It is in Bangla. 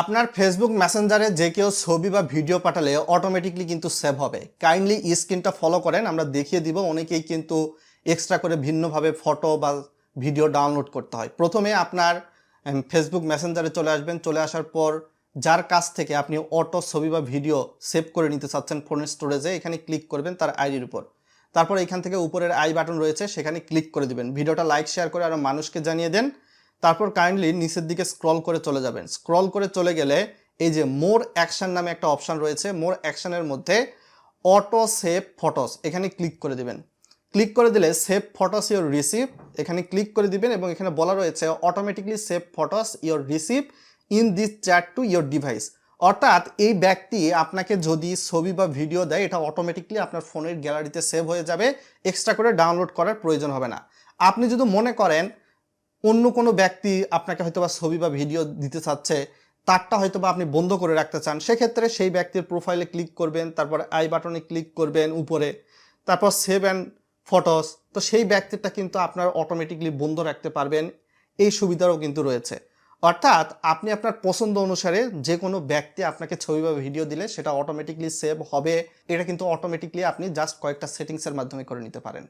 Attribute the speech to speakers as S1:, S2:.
S1: আপনার ফেসবুক মেসেঞ্জারে যে কেউ ছবি বা ভিডিও পাঠালে অটোমেটিকলি কিন্তু সেভ হবে। কাইন্ডলি স্ক্রিনটা ফলো করেন, আমরা দেখিয়ে দিব। অনেকেই কিন্তু এক্সট্রা করে ভিন্নভাবে ফটো বা ভিডিও ডাউনলোড করতে হয়। প্রথমে আপনার ফেসবুক মেসেঞ্জারে চলে আসবেন। চলে আসার পর যার কাছ থেকে আপনি অটো ছবি বা ভিডিও সেভ করে নিতে চাচ্ছেন ফোনের স্টোরেজে, এখানে ক্লিক করবেন তার আইডির উপর। তারপর এখান থেকে উপরের আই বাটন রয়েছে, সেখানে ক্লিক করে দিবেন। ভিডিওটা লাইক শেয়ার করে আরও মানুষকে জানিয়ে দেন। তারপর কাইন্ডলি নিচের দিকে স্ক্রল করে চলে যাবেন। স্ক্রল করে চলে গেলে এই যে মোর অ্যাকশন নামে একটা অপশান রয়েছে, মোর অ্যাকশনের মধ্যে অটো সেভ ফটোস এখানে ক্লিক করে দিবেন। ক্লিক করে দিলে সেভ ফটোস ইওর রিসিভ এখানে ক্লিক করে দিবেন এবং এখানে বলা রয়েছে automatically save photos your receive in this chat to your device. অর্থাৎ এই ব্যক্তি আপনাকে যদি ছবি বা ভিডিও দেয়, এটা অটোমেটিকলি আপনার ফোনের গ্যালারিতে সেভ হয়ে যাবে, এক্সট্রা করে ডাউনলোড করার প্রয়োজন হবে না। আপনি যদি মনে করেন অন্য কোনো ব্যক্তি আপনাকে হয়তোবা ছবি বা ভিডিও দিতে চাচ্ছে, তারটা হয়তোবা আপনি বন্ধ করে রাখতে চান, সেক্ষেত্রে সেই ব্যক্তির প্রোফাইলে ক্লিক করবেন, তারপর আই বাটনে ক্লিক করবেন উপরে, তারপর সেভ অ্যান্ড ফটোস। তো সেই ব্যক্তিটা কিন্তু আপনার অটোমেটিকলি বন্ধ রাখতে পারবেন। এই সুবিধাও কিন্তু রয়েছে। অর্থাৎ আপনি আপনার পছন্দ অনুসারে যে কোনো ব্যক্তি আপনাকে ছবি বা ভিডিও দিলে সেটা অটোমেটিকলি সেভ হবে। এটা কিন্তু অটোমেটিকলি আপনি জাস্ট কয়েকটা সেটিংসের মাধ্যমে করে নিতে পারেন।